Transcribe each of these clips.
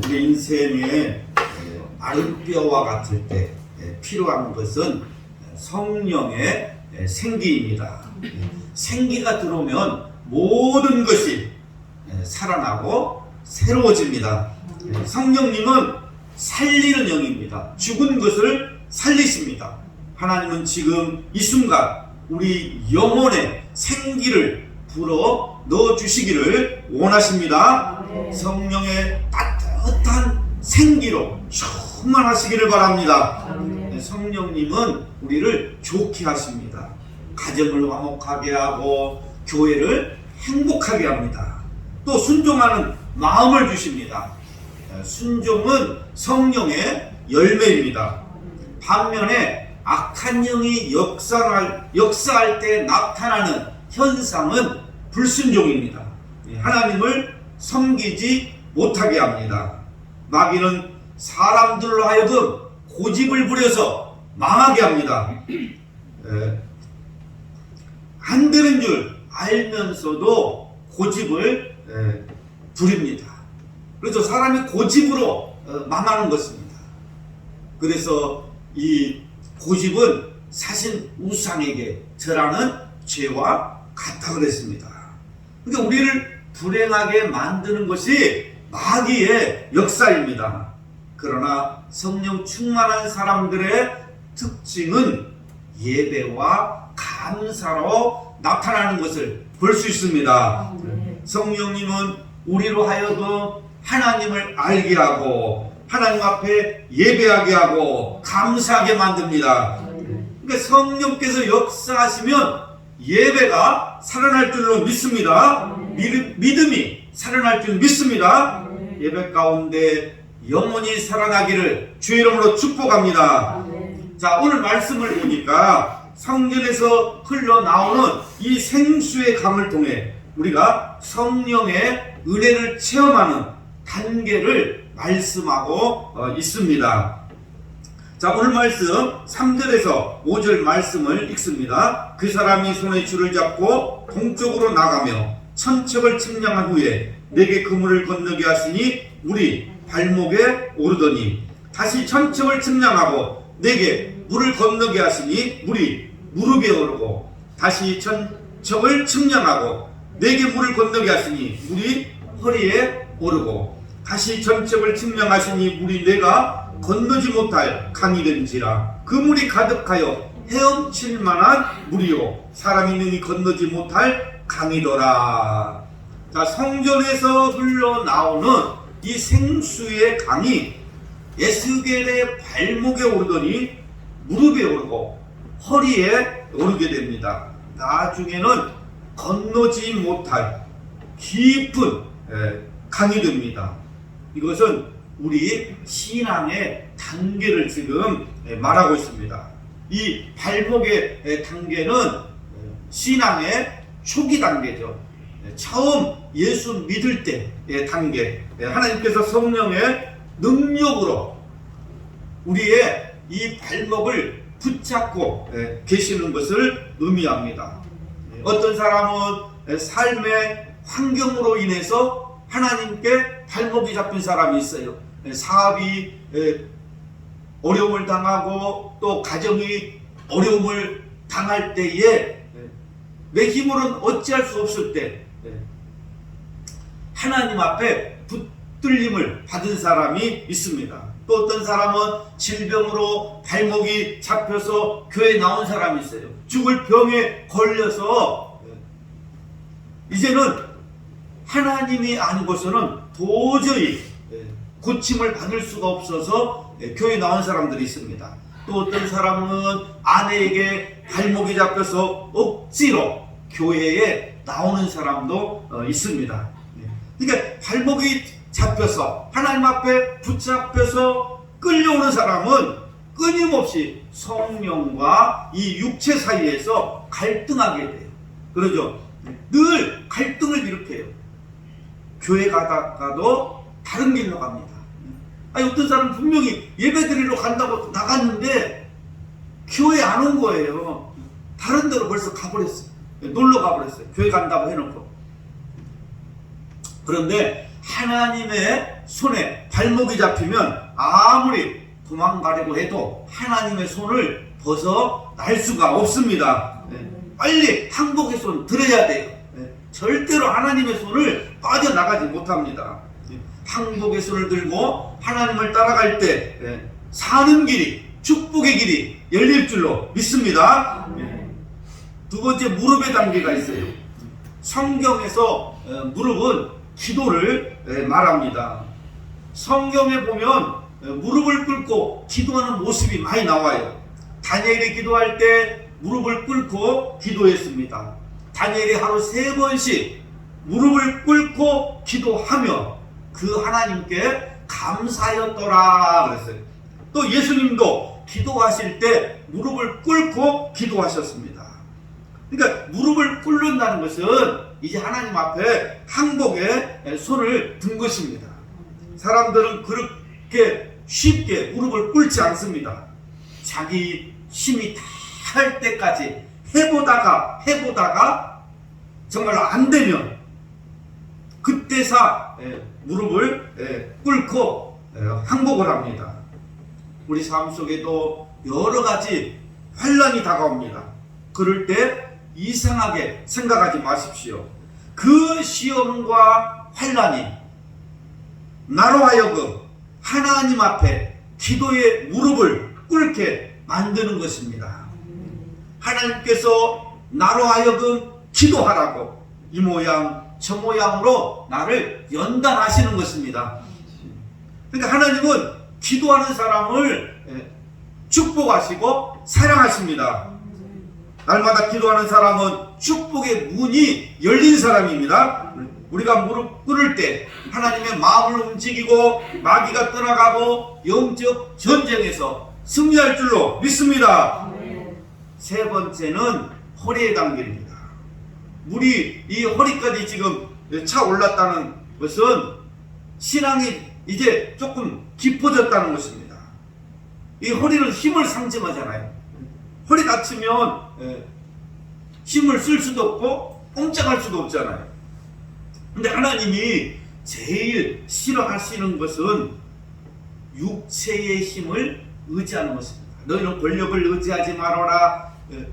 우리 인생에 마른 뼈와 같을 때 필요한 것은 성령의 생기입니다. 생기가 들어오면 모든 것이 살아나고 새로워집니다. 성령님은 살리는 영입니다. 죽은 것을 살리십니다. 하나님은 지금 이 순간 우리 영혼에 생기를 불어 넣어 주시기를 원하십니다. 성령의 따뜻한 생기로 충만하시기를 바랍니다. 성령님은 우리를 좋게 하십니다. 가정을 화목하게 하고 교회를 행복하게 합니다. 또 순종하는 마음을 주십니다. 순종은 성령의 열매입니다. 반면에 악한 영이 역사할 때 나타나는 현상은 불순종입니다. 하나님을 섬기지 못하게 합니다. 마귀는 사람들로 하여금 고집을 부려서 망하게 합니다. 안 되는 줄 알면서도 고집을 부립니다. 그래서 사람이 고집으로 망하는 것입니다. 그래서 이 고집은 사실 우상에게 절하는 죄와 같다 그랬습니다. 그러니까 우리를 불행하게 만드는 것이 마귀의 역사입니다. 그러나 성령 충만한 사람들의 특징은 예배와 감사로 나타나는 것을 볼 수 있습니다. 성령님은 우리로 하여금 하나님을 알게 하고 하나님 앞에 예배하게 하고 감사하게 만듭니다. 그러니까 성령께서 역사하시면 예배가 살아날 줄로 믿습니다. 믿음이 살아날 줄 믿습니다. 예배 가운데 영원히 살아나기를 주의 이름으로 축복합니다. 자, 오늘 말씀을 보니까 성전에서 흘러나오는 이 생수의 강을 통해 우리가 성령의 은혜를 체험하는 단계를 말씀하고 있습니다. 자, 오늘 말씀 3절에서 5절 말씀을 읽습니다. 그 사람이 손에 줄을 잡고 동쪽으로 나가며 천척을 측량한 후에 내게 그물을 건너게 하시니 물이 발목에 오르더니 다시 천척을 측량하고 내게 물을 건너게 하시니 물이 무릎에 오르고 다시 천척을 측량하고 내게 물을 건너게 하시니 물이 허리에 오르고 다시 천척을 측량하시니 물이 내가 건너지 못할 강이 된지라. 그 물이 가득하여 헤엄칠 만한 물이요 사람이 능히 건너지 못할 강이더라. 자, 성전에서 흘러나오는 이 생수의 강이 에스겔의 발목에 오르더니 무릎에 오르고 허리에 오르게 됩니다. 나중에는 건너지 못할 깊은 강이 됩니다. 이것은 우리 신앙의 단계를 지금 말하고 있습니다. 이 발목의 단계는 신앙의 초기 단계죠. 처음 예수 믿을 때의 단계. 하나님께서 성령의 능력으로 우리의 이 발목을 붙잡고 계시는 것을 의미합니다. 어떤 사람은 삶의 환경으로 인해서 하나님께 발목이 잡힌 사람이 있어요. 사업이 어려움을 당하고 또 가정이 어려움을 당할 때에 내 힘으로는 어찌할 수 없을 때 하나님 앞에 붙들림을 받은 사람이 있습니다. 또 어떤 사람은 질병으로 발목이 잡혀서 교회에 나온 사람이 있어요. 죽을 병에 걸려서 이제는 하나님이 아니고서는 도저히 고침을 받을 수가 없어서 교회에 나온 사람들이 있습니다. 또 어떤 사람은 아내에게 발목이 잡혀서 억지로 교회에 나오는 사람도 있습니다. 그러니까 발목이 잡혀서 하나님 앞에 붙잡혀서 끌려오는 사람은 끊임없이 성령과 이 육체 사이에서 갈등하게 돼요. 그러죠? 늘 갈등을 일으켜요. 교회 가다가도 다른 길로 갑니다. 아니, 어떤 사람은 분명히 예배드리러 간다고 나갔는데 교회 안 온 거예요. 다른 데로 벌써 가버렸어요. 놀러 가버렸어요. 교회 간다고 해놓고. 그런데 하나님의 손에 발목이 잡히면 아무리 도망가려고 해도 하나님의 손을 벗어날 수가 없습니다. 빨리 항복의 손 들어야 돼요. 절대로 하나님의 손을 빠져나가지 못합니다. 항복의 손을 들고 하나님을 따라갈 때 사는 길이, 축복의 길이 열릴 줄로 믿습니다. 두 번째, 무릎의 단계가 있어요. 성경에서 무릎은 기도를 말합니다. 성경에 보면 무릎을 꿇고 기도하는 모습이 많이 나와요. 다니엘이 기도할 때 무릎을 꿇고 기도했습니다. 다니엘이 하루 3번씩 무릎을 꿇고 기도하며 그 하나님께 감사하였더라 그랬어요. 또 예수님도 기도하실 때 무릎을 꿇고 기도하셨습니다. 그러니까 무릎을 꿇는다는 것은 이제 하나님 앞에 항복의 손을 든 것입니다. 사람들은 그렇게 쉽게 무릎을 꿇지 않습니다. 자기 힘이 다 할 때까지 해보다가 정말로 안 되면 그때서 무릎을 꿇고 항복을 합니다. 우리 삶 속에도 여러 가지 환난이 다가옵니다. 그럴 때 이상하게 생각하지 마십시오. 그 시험과 환난이 나로 하여금 하나님 앞에 기도의 무릎을 꿇게 만드는 것입니다. 하나님께서 나로 하여금 기도하라고 이 모양 저 모양으로 나를 연단하시는 것입니다. 그러니까 하나님은 기도하는 사람을 축복하시고 사랑하십니다. 날마다 기도하는 사람은 축복의 문이 열린 사람입니다. 우리가 무릎 꿇을 때 하나님의 마음을 움직이고 마귀가 떠나가고 영적 전쟁에서 승리할 줄로 믿습니다. 세 번째는 허리의 단계입니다. 물이 이 허리까지 지금 차 올랐다는 것은 신앙이 이제 조금 깊어졌다는 것입니다. 이 허리는 힘을 상징하잖아요. 허리 다치면 힘을 쓸 수도 없고 꼼짝할 수도 없잖아요. 근데 하나님이 제일 싫어하시는 것은 육체의 힘을 의지하는 것입니다. 너희는 권력을 의지하지 말아라.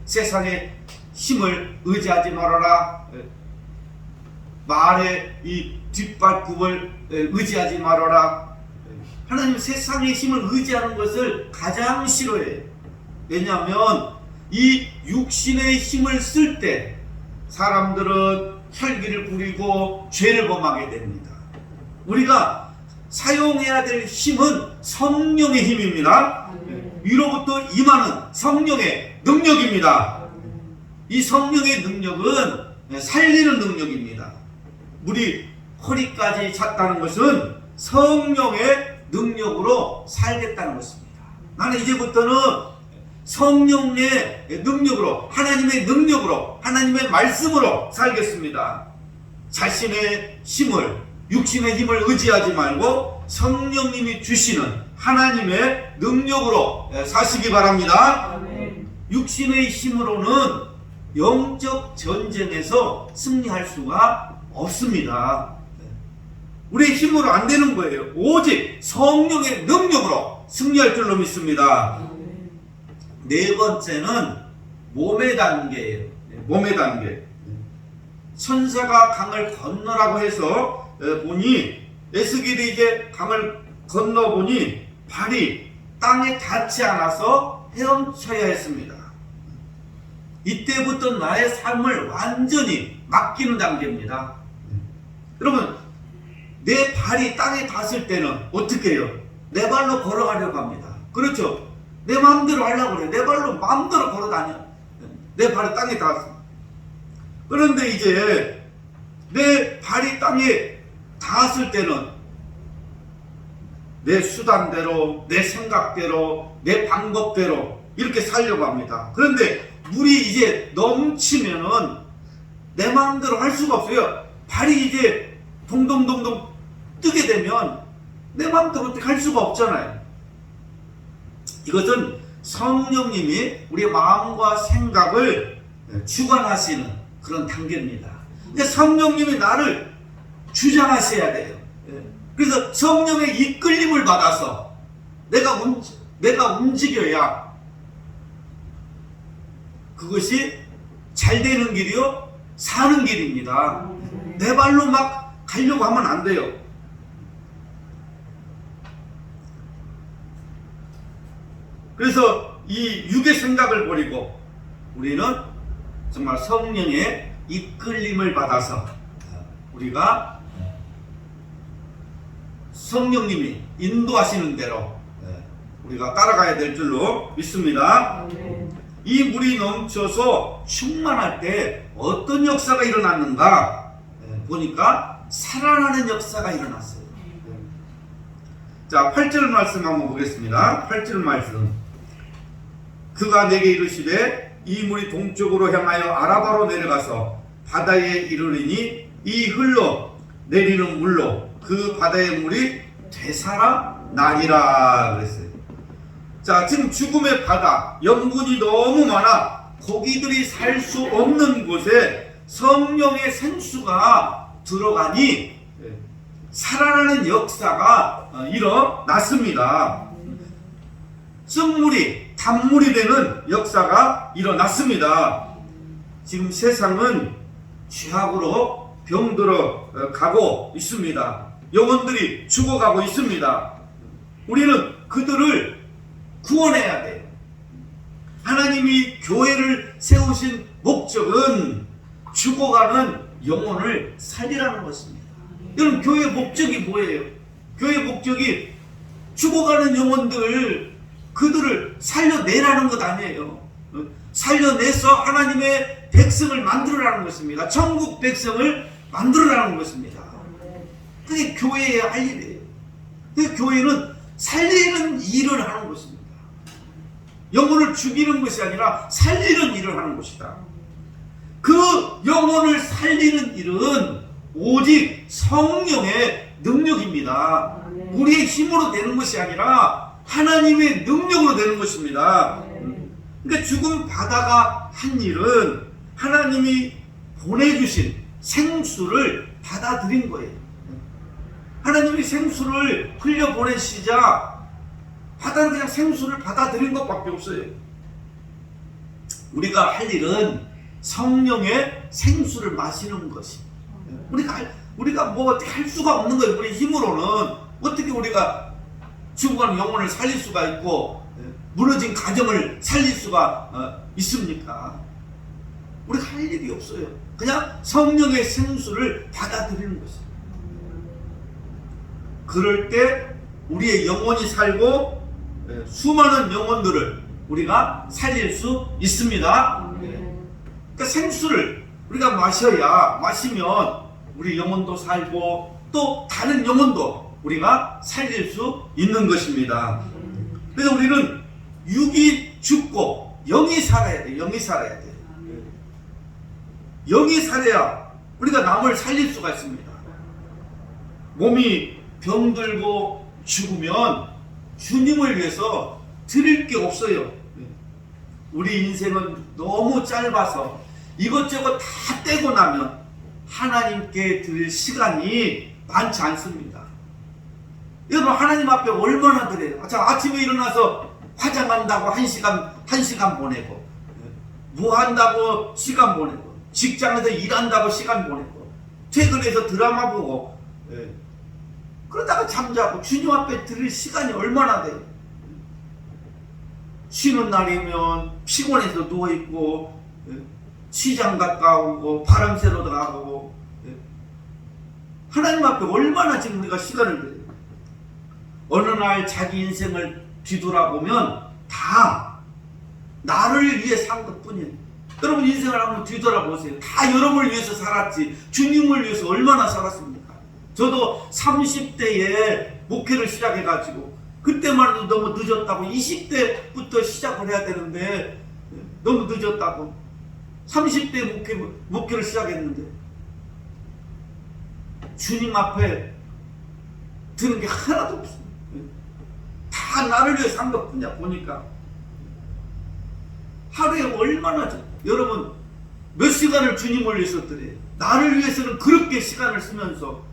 세상의 힘을 의지하지 말아라. 말의 이 뒷발굽을 의지하지 말아라. 하나님 세상의 힘을 의지하는 것을 가장 싫어해요. 왜냐하면 이 육신의 힘을 쓸 때 사람들은 혈기를 부리고 죄를 범하게 됩니다. 우리가 사용해야 될 힘은 성령의 힘입니다. 위로부터 임하는 성령의 능력입니다. 이 성령의 능력은 살리는 능력입니다. 물이 허리까지 찼다는 것은 성령의 능력으로 살겠다는 것입니다. 나는 이제부터는 성령의 능력으로, 하나님의 능력으로, 하나님의 말씀으로 살겠습니다. 자신의 힘을, 육신의 힘을 의지하지 말고 성령님이 주시는 하나님의 능력으로 사시기 바랍니다. 육신의 힘으로는 영적 전쟁에서 승리할 수가 없습니다. 우리의 힘으로 안 되는 거예요. 오직 성령의 능력으로 승리할 줄로 믿습니다. 네 번째는 몸의 단계예요. 몸의 단계. 천사가 강을 건너라고 해서 보니 에스겔이 이제 강을 건너보니 발이 땅에 닿지 않아서 헤엄쳐야 했습니다. 이때부터 나의 삶을 완전히 맡기는 단계입니다. 여러분, 내 발이 땅에 닿았을 때는 어떻게 해요? 내 발로 걸어가려고 합니다. 그렇죠? 내 마음대로 하려고 그래요. 내 발로 마음대로 걸어다녀. 내 발이 땅에 닿았어. 그런데 이제 내 발이 땅에 닿았을 때는 내 수단대로, 내 생각대로, 내 방법대로 이렇게 살려고 합니다. 그런데 물이 이제 넘치면은 내 마음대로 할 수가 없어요. 발이 이제 동동동동 뜨게 되면 내 마음대로 어떻게 할 수가 없잖아요. 이것은 성령님이 우리의 마음과 생각을 주관하시는 그런 단계입니다. 근데 성령님이 나를 주장하셔야 돼요. 그래서 성령의 이끌림을 받아서 내가 움직여야 그것이 잘 되는 길이요 사는 길입니다. 내 발로 막 가려고 하면 안 돼요. 그래서 이 육의 생각을 버리고 우리는 정말 성령의 이끌림을 받아서 우리가 성령님이 인도하시는 대로 우리가 따라가야 될 줄로 믿습니다. 이 물이 넘쳐서 충만할 때 어떤 역사가 일어났는가 보니까 살아나는 역사가 일어났어요. 자, 8절 말씀 한번 보겠습니다. 8절 말씀. 그가 내게 이르시되 이 물이 동쪽으로 향하여 아라바로 내려가서 바다에 이르리니 이 흘러 내리는 물로 그 바다의 물이 되살아나리라 그랬어요. 자, 지금 죽음의 바다, 염분이 너무 많아 고기들이 살 수 없는 곳에 성령의 생수가 들어가니 살아나는 역사가 일어났습니다. 쓴물이 단물이 되는 역사가 일어났습니다. 지금 세상은 죄악으로 병들어 가고 있습니다. 영혼들이 죽어가고 있습니다. 우리는 그들을 구원해야 돼요. 하나님이 교회를 세우신 목적은 죽어가는 영혼을 살리라는 것입니다. 여러분, 교회의 목적이 뭐예요? 교회의 목적이 죽어가는 영혼들, 그들을 살려내라는 것 아니에요. 살려내서 하나님의 백성을 만들어라는 것입니다. 천국 백성을 만들어라는 것입니다. 그게 교회의 할 일이에요. 그 교회는 살리는 일을 하는 것입니다. 영혼을 죽이는 것이 아니라 살리는 일을 하는 것이다. 그 영혼을 살리는 일은 오직 성령의 능력입니다. 우리의 힘으로 되는 것이 아니라 하나님의 능력으로 되는 것입니다. 그러니까 죽은 바다가 한 일은 하나님이 보내주신 생수를 받아들인 거예요. 하나님이 생수를 흘려보내시자 바다는 그냥 생수를 받아들인 것밖에 없어요. 우리가 할 일은 성령의 생수를 마시는 것이. 우리가 뭐 어떻게 할 수가 없는 거예요. 우리 힘으로는 어떻게 우리가 죽어가는 영혼을 살릴 수가 있고 무너진 가정을 살릴 수가 있습니까? 우리가 할 일이 없어요. 그냥 성령의 생수를 받아들이는 것이에요. 그럴 때 우리의 영혼이 살고 수많은 영혼들을 우리가 살릴 수 있습니다. 그러니까 생수를 우리가 마시면 우리 영혼도 살고 또 다른 영혼도 우리가 살릴 수 있는 것입니다. 그래서 우리는 육이 죽고 영이 살아야 돼. 영이 살아야 돼. 영이 살아야 우리가 남을 살릴 수가 있습니다. 몸이 병들고 죽으면 주님을 위해서 드릴 게 없어요. 우리 인생은 너무 짧아서 이것저것 다 떼고 나면 하나님께 드릴 시간이 많지 않습니다. 여러분, 하나님 앞에 얼마나 드려요? 자, 아침에 일어나서 화장한다고 한 시간 보내고, 뭐 한다고 시간 보내고, 직장에서 일한다고 시간 보내고, 퇴근해서 드라마 보고, 그러다가 잠자고 주님 앞에 드릴 시간이 얼마나 돼요? 쉬는 날이면 피곤해서 누워있고, 시장 갔다 오고, 바람 쐬러 가고, 하나님 앞에 얼마나 지금 우리가 시간을 드려요? 어느 날 자기 인생을 뒤돌아보면 다 나를 위해 산 것 뿐이에요. 여러분, 인생을 한번 뒤돌아보세요. 다 여러분을 위해서 살았지, 주님을 위해서 얼마나 살았습니까? 저도 30대에 목회를 시작해가지고 그때만 해도 너무 늦었다고, 20대부터 시작을 해야 되는데 너무 늦었다고 30대 목회를 시작했는데 주님 앞에 드는 게 하나도 없습니다. 다 나를 위해 산 것뿐이야. 보니까 하루에 얼마나 여러분 몇 시간을 주님을 위해서 드려요. 나를 위해서는 그렇게 시간을 쓰면서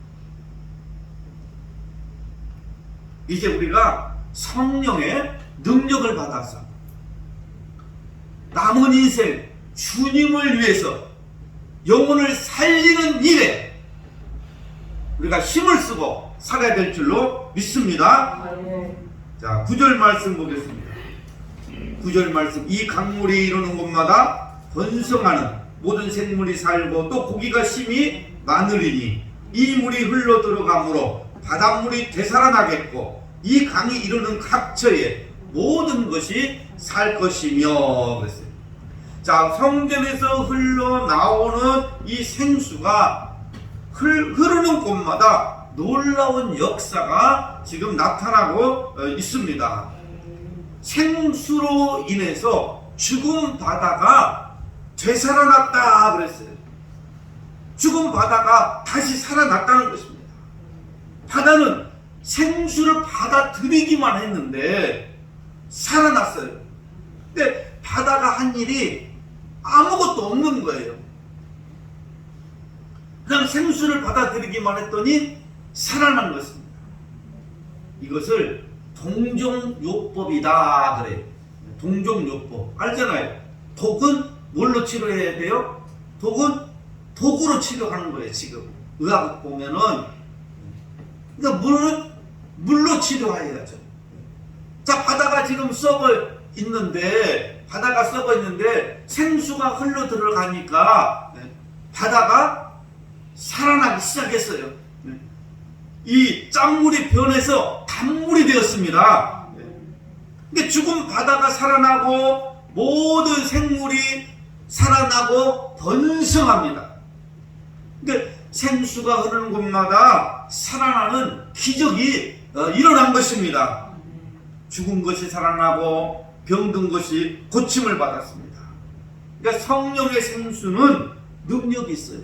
이제 우리가 성령의 능력을 받아서 남은 인생 주님을 위해서 영혼을 살리는 일에 우리가 힘을 쓰고 살아야 될 줄로 믿습니다. 자, 9절 말씀 보겠습니다. 9절 말씀. 이 강물이 이르는 곳마다 번성하는 모든 생물이 살고 또 고기가 심히 많으리니 이 물이 흘러 들어가므로 바닷물이 되살아나겠고 이 강이 이르는 각처에 모든 것이 살 것이며 그랬어요. 자, 성전에서 흘러나오는 이 생수가 흐르는 곳마다 놀라운 역사가 지금 나타나고 있습니다. 생수로 인해서 죽은 바다가 되살아났다 그랬어요. 죽은 바다가 다시 살아났다는 것입니다. 바다는 생수를 받아들이기만 했는데 살아났어요. 근데 바다가 한 일이 아무것도 없는 거예요. 그냥 생수를 받아들이기만 했더니 살아난 것입니다. 이것을 동종요법이다 그래요. 동종요법 알잖아요. 독은 뭘로 치료해야 돼요? 독은 독으로 치료하는 거예요. 지금 의학 보면은 그러니까 물로 치료해야죠. 자, 바다가 지금 바다가 썩어 있는데 생수가 흘러 들어가니까 바다가 살아나기 시작했어요. 이 짠물이 변해서 단물이 되었습니다. 그러니까 죽은 바다가 살아나고 모든 생물이 살아나고 번성합니다. 그러니까 생수가 흐르는 곳마다 살아나는 기적이 일어난 것입니다. 죽은 것이 살아나고 병든 것이 고침을 받았습니다. 그러니까 성령의 생수는 능력이 있어요.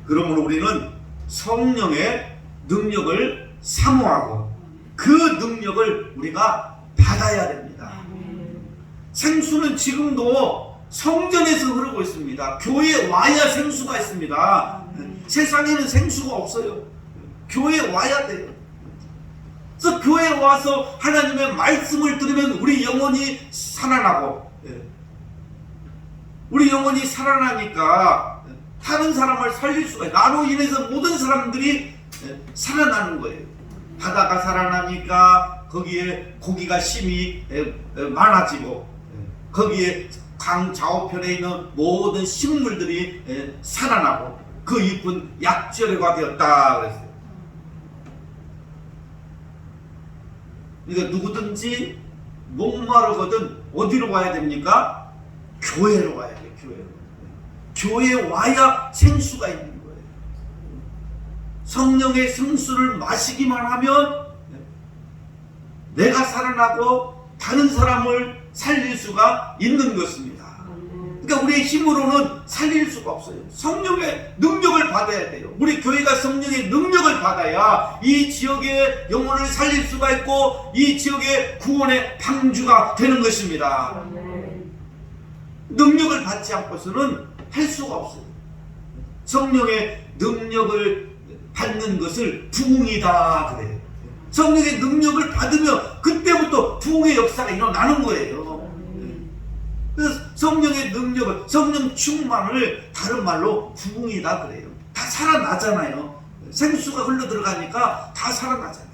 그러므로 우리는 성령의 능력을 사모하고 그 능력을 우리가 받아야 됩니다. 생수는 지금도 성전에서 흐르고 있습니다. 교회에 와야 생수가 있습니다. 세상에는 생수가 없어요. 교회에 와야 돼요. 그래서 교회에 와서 하나님의 말씀을 들으면 우리 영혼이 살아나고, 우리 영혼이 살아나니까 다른 사람을 살릴 수가 있어요. 나로 인해서 모든 사람들이 살아나는 거예요. 바다가 살아나니까 거기에 고기가 심히 많아지고 거기에 강 좌우편에 있는 모든 식물들이 살아나고 그 잎은 약재료가 되었다 그랬어요. 그러니까 누구든지 목마르거든 어디로 와야 됩니까? 교회로 와야 돼요. 교회에 와야 생수가 있는 거예요. 성령의 생수를 마시기만 하면 내가 살아나고 다른 사람을 살릴 수가 있는 것입니다. 그러니까 우리의 힘으로는 살릴 수가 없어요. 성령의 능력을 받아야 돼요. 우리 교회가 성령의 능력을 받아야 이 지역의 영혼을 살릴 수가 있고 이 지역의 구원의 방주가 되는 것입니다. 능력을 받지 않고서는 할 수가 없어요. 성령의 능력을 받는 것을 부흥이다 그래요. 성령의 능력을 받으면 그때부터 부흥의 역사가 일어나는 거예요. 그래서 성령의 능력을, 성령 충만을 다른 말로 부흥이다 그래요. 다 살아나잖아요. 생수가 흘러 들어가니까 다 살아나잖아요.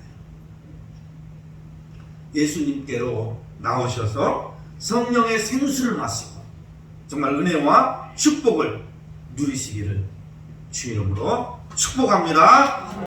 예수님께로 나오셔서 성령의 생수를 마시고 정말 은혜와 축복을 누리시기를 주 이름으로 축복합니다.